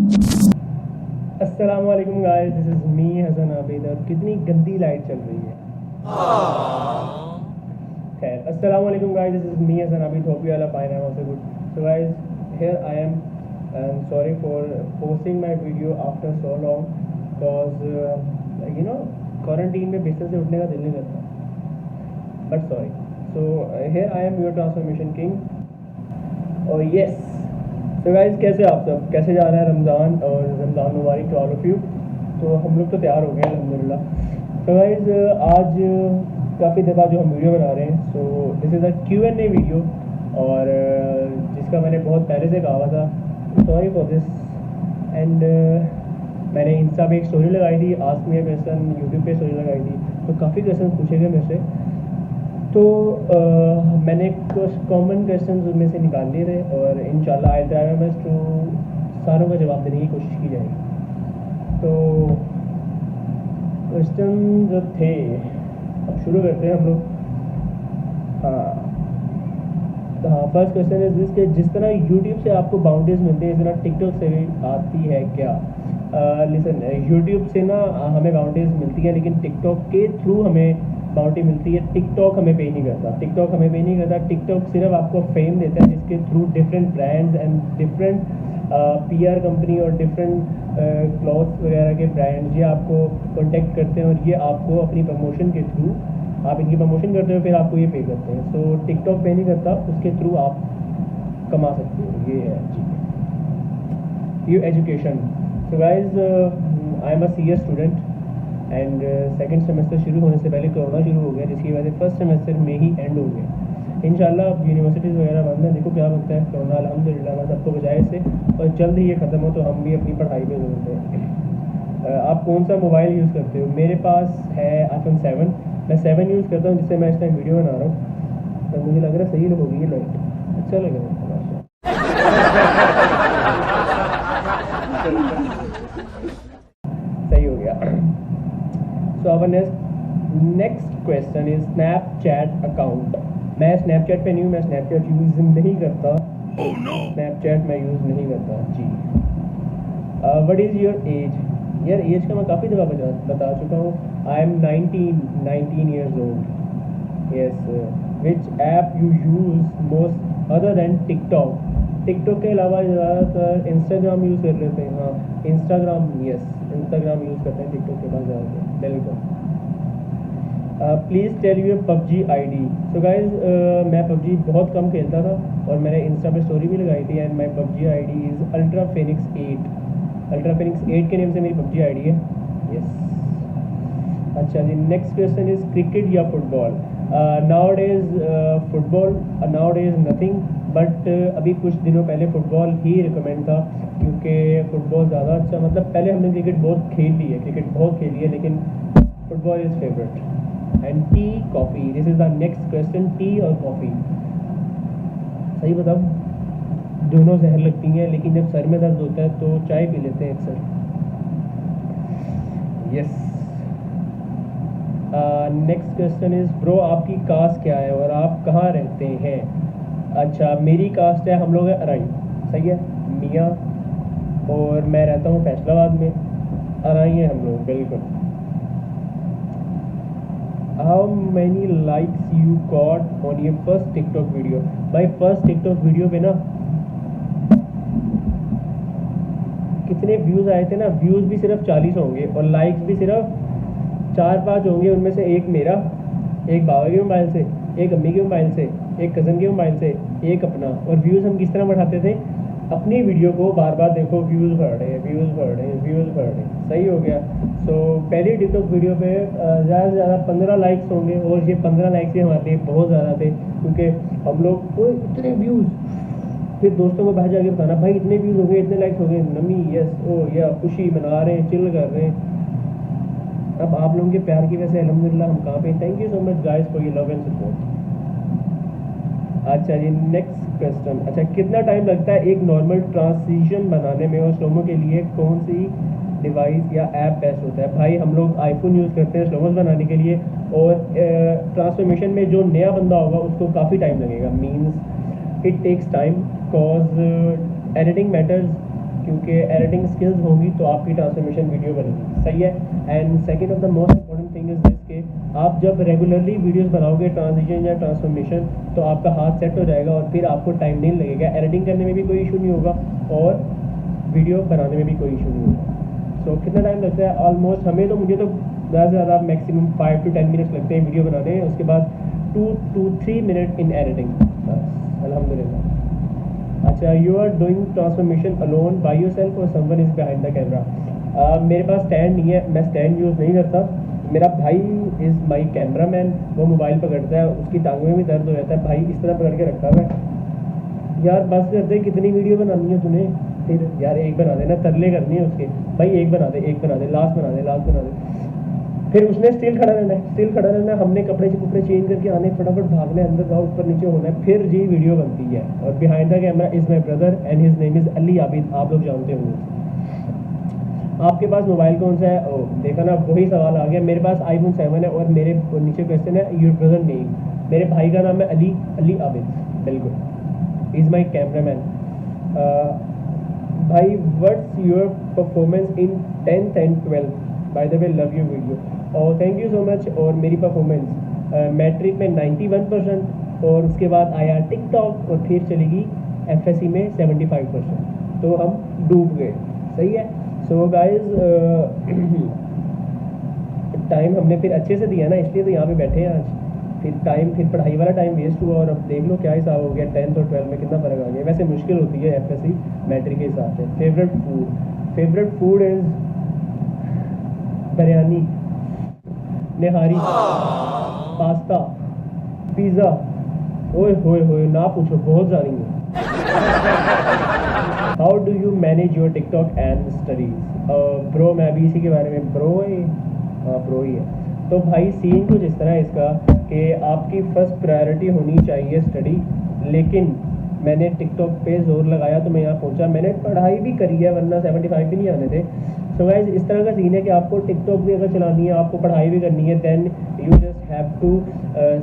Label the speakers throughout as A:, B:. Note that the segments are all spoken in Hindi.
A: अस्सलाम वालेकुम guys, this is me Hasan Abid. और कितनी गंदी लाइट चल रही है। खैर, अस्सलाम वालेकुम guys, this is me Hasan Abid. Hope you all are fine and also good. So guys, here I am and sorry for posting my video after so long because quarantine में बिस्तर से उठने का दिल नहीं करता, but sorry. So here I am your transformation king. और yes, तो गाइस कैसे आप सब, कैसे जा रहा है रमज़ान? और रमज़ान मुबारक टू ऑल ऑफ यू। तो हम लोग तो तैयार हो गए हैं अल्हम्दुलिल्लाह। तो गाइस आज काफ़ी देर बाद जो हम वीडियो बना रहे हैं, so this is a Q&A video. और जिसका मैंने बहुत पहले से कहा हुआ था, सॉरी फॉर दिस। एंड मैंने इंस्टा पे एक स्टोरी लगाई थी, ask me a question, YouTube पे स्टोरी लगाई थी, तो काफ़ी क्वेश्चन पूछे गए मेरे से। तो मैंने कुछ कॉमन क्वेश्चन उनमें से निकाल लिए थे और इंशाल्लाह I try my best to सारों का जवाब देने की कोशिश की जाएगी। तो क्वेश्चन जो थे, अब शुरू करते हैं हम लोग। हाँ, फर्स्ट क्वेश्चन इज दिस कि जिस तरह यूट्यूब से आपको बाउंड्रीज मिलती है, इस तरह टिकटॉक से भी आती है क्या? लिसन, यूट्यूब से ना हमें बाउंड्रीज मिलती है, लेकिन टिकटॉक के थ्रू हमें बाउंड्री मिलती है। टिकटॉक हमें पे नहीं करता, टिकटॉक सिर्फ आपको फेम देता है, जिसके through different brands and different PR company और डिफरेंट क्लॉथ्स वगैरह के ब्रांड्स ये आपको कॉन्टेक्ट करते हैं और ये आपको अपनी प्रमोशन के थ्रू, आप इनकी प्रमोशन करते हो, फिर आपको ये पे करते हैं। सो टिकटॉक पे नहीं करता, उसके थ्रू आप कमा सकते हो। ये है जी। You education. So guys, I am a CS student and second semester शुरू होने से पहले कोरोना शुरू हो गया, जिसकी वजह से फर्स्ट सेमेस्टर में ही एंड हो गया। इंशाल्लाह अब यूनिवर्सिटीज़ वगैरह बंद है, देखो क्या बनता है। कोरोना अल्हम्दुलिल्लाह ना सबको बचाए इससे, और जल्द ही ये ख़त्म हो तो हम भी अपनी पढ़ाई पे जोर दें। आप कौन सा मोबाइल यूज़ करते हो? मेरे पास है iPhone 7। मैं 7 यूज़ करता हूँ, जिससे मैं इस टाइम वीडियो बना रहा हूँ। तो मुझे लग रहा है सही होगी ये लाइट, अच्छा लग रहा है। सही हो गया। So our next question is Snapchat account. मैं स्नैपचैट पे नहीं हूँ, मैं स्नैपचैट यूज़ नहीं करता। स्नैपचैट मैं यूज़ नहीं करता जी। What is your age? यार एज का मैं काफ़ी दफ़ा बता चुका हूँ। I am 19 years old. Yes. Which app you use most other than TikTok? TikTok के अलावा ज़्यादातर इंस्टाग्राम यूज़ कर लेते हैं। हाँ, इंस्टाग्राम, यस, इंस्टाग्राम यूज़ करते हैं टिकटॉक के बाद ज़्यादातर। बिल्कुल। Please tell your PUBG ID। So guys, मैं PUBG बहुत कम खेलता था और मैंने इंस्टा पे स्टोरी भी लगाई थी। And my PUBG ID is ultra Phoenix 8। Ultra Phoenix 8 के नेम से मेरी PUBG ID है। यस। अच्छा जी, नेक्स्ट क्वेश्चन इज़ क्रिकेट या football? Now days football, now days nothing, but अभी कुछ दिनों पहले फुटबॉल ही रिकमेंड था, क्योंकि फुटबॉल ज़्यादा अच्छा, मतलब पहले हमने क्रिकेट बहुत खेल ली है, लेकिन football is favourite. And tea coffee, this is the next question, T और कॉफ़ी। सही बताओ, दोनों जहर लगती हैं, लेकिन जब सर में दर्द होता है तो चाय पी लेते हैं अक्सर। Yes. Next question is bro, आपकी कास्ट क्या है और आप कहाँ रहते हैं? अच्छा, मेरी कास्ट है, हम लोग हैं अराई। सही है, मियाँ, और मैं रहता हूँ फैसलाबाद में। अराई हैं हम लोग, बिल्कुल। How many likes you got on your first TikTok video? भाई फर्स्ट टिकटॉक वीडियो पे ना कितने व्यूज़ आए थे ना, व्यूज़ भी सिर्फ 40 होंगे और लाइक्स भी सिर्फ 4-5 होंगे। उनमें से एक मेरा, एक बाबा के मोबाइल से, एक अम्मी के मोबाइल से, एक कज़न के मोबाइल से, एक अपना। और व्यूज़ हम किस तरह बढ़ाते थे? अपनी वीडियो को बार बार देखो, व्यूज़ बढ़ रहे हैं। सही हो गया। सो पहली टिकटॉक वीडियो पे ज़्यादा से ज़्यादा 15 लाइक्स होंगे, और ये 15 लाइक्स ही हमारे लिए बहुत ज़्यादा थे, क्योंकि हम लोग को इतने व्यूज़, फिर दोस्तों को बाहर जाके बताना, भाई इतने व्यूज़ हो गए, इतने लाइक्स हो गए, नमी, यस, ओ या खुशी मना रहे हैं, चिल कर रहे हैं। अब आप लोगों के प्यार की वजह से अल्हम्दुलिल्लाह हम कहाँ पे। Thank you so much guys for your love and support. अच्छा जी, नेक्स्ट क्वेश्चन। अच्छा, कितना टाइम लगता है एक नॉर्मल ट्रांजिशन बनाने में, और स्लोमो के लिए कौन सी डिवाइस या ऐप बेस्ट होता है? भाई हम लोग आईफोन यूज़ करते हैं स्लोमोस बनाने के लिए, और ट्रांसफॉर्मेशन में जो नया बंदा होगा उसको काफ़ी टाइम लगेगा। Means it takes time, cause editing matters, क्योंकि एडिटिंग स्किल्स होंगी तो आपकी ट्रांसफॉर्मेशन वीडियो बनेगी, सही है। And second of the most important thing is this के आप जब रेगुलरली वीडियोस बनाओगे ट्रांजिशन या ट्रांसफॉर्मेशन तो आपका हाथ सेट हो जाएगा और फिर आपको टाइम नहीं लगेगा, एडिटिंग करने में भी कोई इशू नहीं होगा और वीडियो बनाने में भी कोई इशू नहीं होगा। सो कितना टाइम लगता है? ऑलमोस्ट मुझे तो ज़्यादा से ज़्यादा मैक्सिमम 5 to 10 मिनट्स लगते हैं वीडियो बनाने, उसके बाद 2 to 3 मिनट इन एडिटिंग, बस अल्हम्दुलिल्लाह। अच्छा, you are doing transformation alone by yourself और someone is behind the camera? मेरे पास स्टैंड नहीं है, मैं स्टैंड यूज़ नहीं करता। मेरा भाई इज़ माई कैमरा मैन, वो मोबाइल पकड़ता है, उसकी टांगों में भी दर्द हो जाता है, भाई इस तरह पकड़ के रखा हुआ है। यार बस कर दे, कितनी वीडियो बनानी है तूने? फिर यार एक बना देना, तरले करनी है उसके, भाई एक बना दे, लास्ट बना दे। फिर उसने स्टिल खड़ा रहना है, हमने कपड़े चेंज करके आने, फटाफट भागना है, अंदर जाओ, ऊपर नीचे होना है, फिर जी वीडियो बनती है। और behind the camera is my brother and his name is Ali Abid, आप लोग जानते होंगे। आपके पास मोबाइल कौन सा है? ओ देखा ना, वही सवाल आ गया। मेरे पास iPhone 7 है और मेरे नीचे क्वेश्चन है योर ब्रदर नेम। मेरे भाई का नाम है अली आबिद, बिल्कुल, इज़ माई कैमरा मैन। भाई what's your performance in 10th and 12th? By the way love you video, और थैंक यू सो मच। और मेरी परफॉर्मेंस मैट्रिक में 91% और उसके बाद आया टिकटॉक और फिर चलेगी FSC में 75%, तो हम डूब गए, सही है। सो गाइज टाइम हमने फिर अच्छे से दिया ना, इसलिए तो यहाँ पे बैठे हैं आज। फिर पढ़ाई वाला टाइम वेस्ट हुआ और अब देख लो क्या हिसाब हो गया, 10th और 12th में कितना फ़र्क आ गया। वैसे मुश्किल होती है FSC मैट्रिक के हिसाब से। Favourite food is biryani, nihari, pasta, pizza. ओए होए ना पूछो, बहुत जानी है। How do you manage your TikTok and studies? Bro मैं अभी इसी के बारे में, ब्रो ही है। तो भाई सीन कुछ इस तरह है इसका कि आपकी फर्स्ट प्रायोरिटी होनी चाहिए स्टडी, लेकिन मैंने टिकटॉक पे जोर लगाया तो मैं यहाँ पहुँचा। मैंने पढ़ाई भी करी है, वरना 75 भी नहीं आने थे। सो गाइस इस तरह का सीन है कि आपको टिकटॉक भी अगर चलानी है, आपको पढ़ाई भी करनी है, then you just have to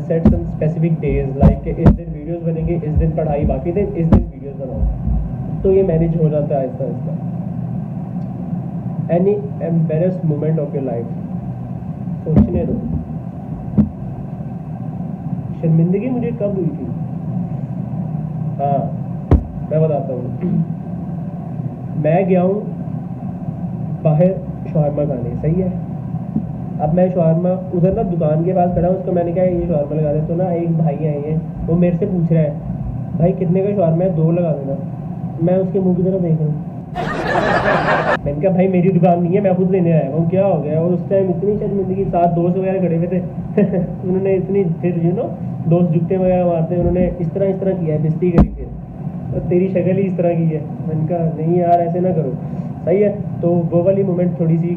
A: set some specific days, like इस दिन वीडियोस बनेंगे, इस दिन पढ़ाई, बाकी दिन इस दिन वीडियोस बनाओ, तो ये मैनेज हो जाता है Aahista Aahista. Any embarrass moment of your life? सोचने दो, शर्मिंदगी मुझे कब हुई थी? हाँ मैं बताता हूँ। मैं गया हूँ बाहर शवारमा खाने, सही है। अब मैं शवारमा उधर ना दुकान के पास खड़ा हूँ, उसको मैंने कहा ये शवारमा लगा दे, तो ना एक भाई आए हैं, वो मेरे से पूछ रहा है भाई कितने का शवारमा है, 2 लगा देना। मैं उसके मुंह की तरफ देख रहा हूँ। मैंने कहा भाई मेरी दुकान नहीं है, मैं खुद लेने आया हूँ, क्या हो गया? और उस टाइम इतनी शर्मिंदगी, साथ दोस्त वगैरह खड़े हुए थे उन्होंने इतनी, फिर दोस्त जुगते वगैरह मारते, उन्होंने इस तरह किया है, बेइज्जती करी, फिर तो तेरी शक्ल ही इस तरह की है। मैंने कहा नहीं यार ऐसे ना करो, सही है। तो वो वाली मोमेंट थोड़ी सी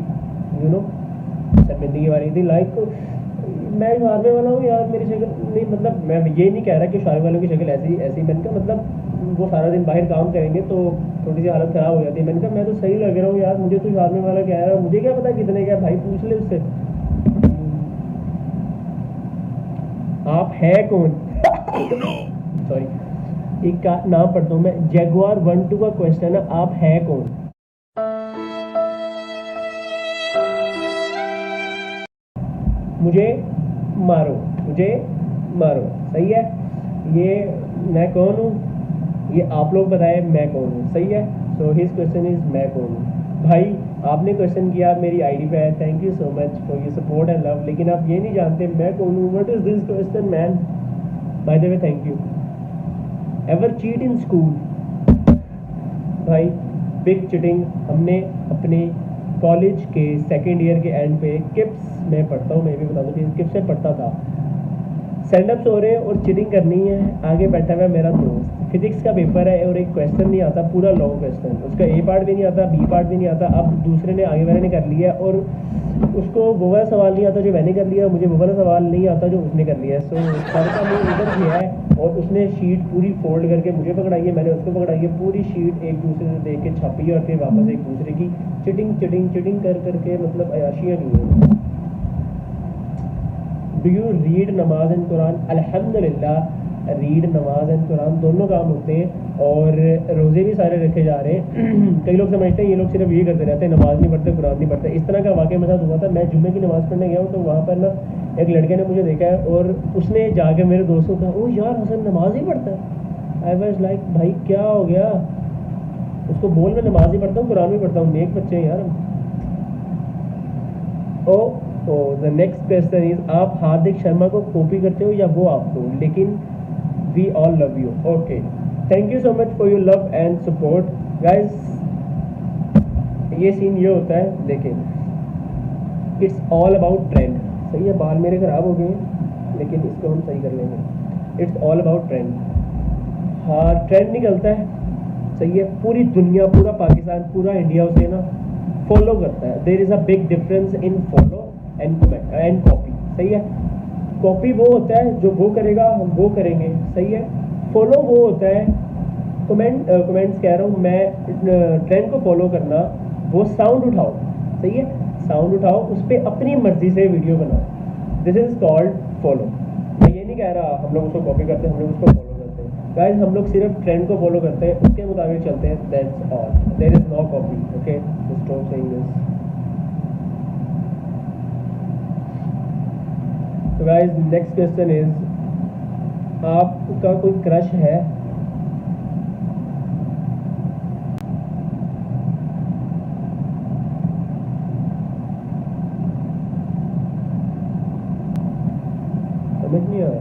A: शर्मिंदगी वाली थी। लाइक मैं शवारमे वाला हूँ यार, मेरी शक्ल नहीं, मतलब मैं ये नहीं कह रहा कि शवारमे वालों की शक्ल ऐसी मैंने कहा मतलब वो सारा दिन बाहर काम करेंगे तो थोड़ी सी हालत ख़राब हो जाती है। मैंने कहा मैं तो सही लग रहा हूँ यार, मुझे तो शवारमे वाला कह रहा है, मुझे क्या पता कितने का, भाई पूछ ले उससे। आप है कौन? सॉरी, एक का नाम पढ़ता हूँ मैं, जगुआर 1-2 का क्वेश्चन है, आप है कौन? मुझे मारो, सही है। ये मैं कौन हूँ, ये आप लोग बताए मैं कौन हूँ, सही है। सो हिज क्वेश्चन इज मैं कौन हूँ। भाई आपने क्वेश्चन किया, मेरी आईडी पे है, thank you so much for your support and love, लेकिन आप ये नहीं जानते मैं कौन हूँ। What is this question man? By the way thank you. Ever cheat in school? भाई बिग चिटिंग हमने अपने कॉलेज के सेकेंड ईयर के एंड पे किप्स में पढ़ता हूँ, मैं भी बता दूँ किप्स में पढ़ता था। स्टैंडअप्स हो रहे हैं और चिटिंग करनी है, आगे बैठा हुआ मेरा दोस्त, फिजिक्स का पेपर है और एक क्वेश्चन नहीं आता, पूरा लॉन्ग क्वेश्चन, उसका ए पार्ट भी नहीं आता, बी पार्ट भी नहीं आता। अब दूसरे ने आगे वाले ने कर लिया और उसको वो वाला सवाल नहीं आता जो मैंने कर लिया, मुझे वो वाला सवाल नहीं आता जो उसने कर लिया। सो सर का मुँह उधर किया है और उसने शीट पूरी फोल्ड करके मुझे पकड़ाई है, मैंने उसको पकड़ाई है, पूरी शीट एक दूसरे से देख के छापी है और फिर वापस एक दूसरे की चिटिंग कर करके मतलब अयाशियाँ की है। डू यू रीड नमाज एंड कुरान? अल्हम्दुलिल्लाह रीड नमाज एंड कुरान दोनों काम होते हैं और रोज़े भी सारे रखे जा रहे हैं। कई लोग समझते हैं ये लोग सिर्फ ये करते रहते हैं, नमाज़ नहीं पढ़ते, कुरान नहीं पढ़ते। इस तरह का वाक़या मेरे साथ हुआ था। मैं जुम्मे की नमाज़ पढ़ने गया हूँ, तो वहाँ पर ना एक लड़के ने मुझे देखा है और उसने जाके मेरे दोस्तों को कहा, ओ यार हसन नमाज़ ही पढ़ता है। आई वाज लाइक भाई क्या हो गया? उसको बोल मैं नमाज़ ही पढ़ता हूँ, कुरान भी पढ़ता हूँ, नेक बच्चे हैं यार हम। द नेक्स्ट क्वेश्चन इज, आप हार्दिक शर्मा को कॉपी करते हो या वो आपको? लेकिन we all love you. Okay, thank you so much for your love and support guys. ये सीन ये होता है, देखिए इट्स ऑल अबाउट ट्रेंड। सही है, बाल मेरे ख़राब हो गए हैं लेकिन इसको हम सही कर लेंगे। It's all about trend. हाँ, ट्रेंड निकलता है, सही है, पूरी दुनिया, पूरा पाकिस्तान, पूरा इंडिया उसे ना फॉलो करता है। There is a big difference in follow and copy. सही है, कॉपी वो होता है जो वो करेगा हम वो करेंगे। सही है, फॉलो वो होता है, कमेंट्स कह रहा हूँ मैं, ट्रेंड को फॉलो करना, वो साउंड उठाओ। सही है, साउंड उठाओ, उस पर अपनी मर्जी से वीडियो बनाओ। This is called follow. मैं ये नहीं कह रहा हम लोग उसको कॉपी करते हैं, हम लोग उसको फॉलो करते हैं। गाइस हम लोग सिर्फ ट्रेंड को फॉलो करते हैं, उसके मुताबिक चलते हैं, that's all. There is no copy. Okay, just stop saying this. तो गाइस नेक्स्ट क्वेश्चन इज, आपका कोई क्रश है? समझ नहीं आया।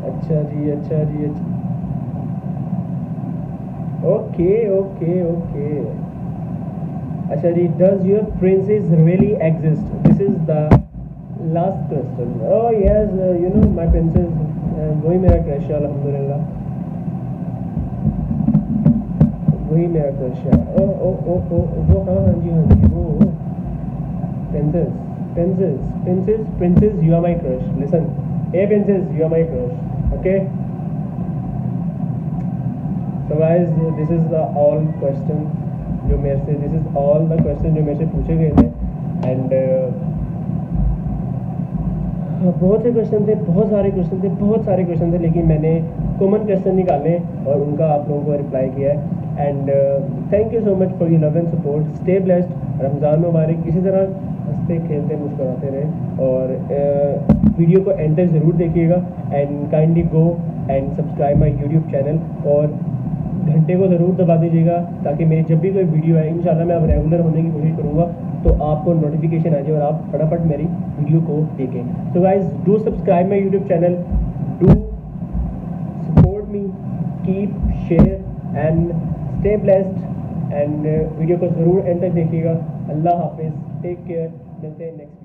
A: अच्छा जी, अच्छा जी, अच्छा। ओके ओके ओके, अच्छा जी, does your princess really exist? This is the last question. Oh yes, you know my princess, वही मेरा क्रश है अल्हम्दुलिल्लाह, वही मेरा क्रश है। ओ ओ ओ ओ वो, हाँ हाँ जी, हाँ जी, वो princess, princess, princess, princess, you are my crush. Listen, ए princess, you are my crush. Okay, so guys, this is the all question जो मेरे से, this is all the question जो मेरे से पूछे गए थे। एंड बहुत से क्वेश्चन थे, बहुत सारे क्वेश्चन थे, बहुत सारे क्वेश्चन थे, लेकिन मैंने कॉमन क्वेश्चन निकाले और उनका आप लोगों को रिप्लाई किया है। And thank you so much for your love and support. Stay blessed, Ramzan मुबारक। इसी तरह हंसते खेलते मुस्कुराते रहे और वीडियो को एंड तक ज़रूर देखिएगा। And kindly go and subscribe my YouTube channel और घंटे को ज़रूर दबा दीजिएगा ताकि मेरी जब भी कोई वीडियो आए, इंशाल्लाह मैं अब रेगुलर होने की कोशिश करूँगा, तो आपको नोटिफिकेशन आ जाए और आप फटाफट मेरी वीडियो को देखें। So guys, do subscribe my YouTube channel, do support me, keep share and stay blessed. And video को ज़रूर एंड तक देखिएगा। अल्लाह हाफिज़, टेक केयर, मिलते हैं नेक्स्ट।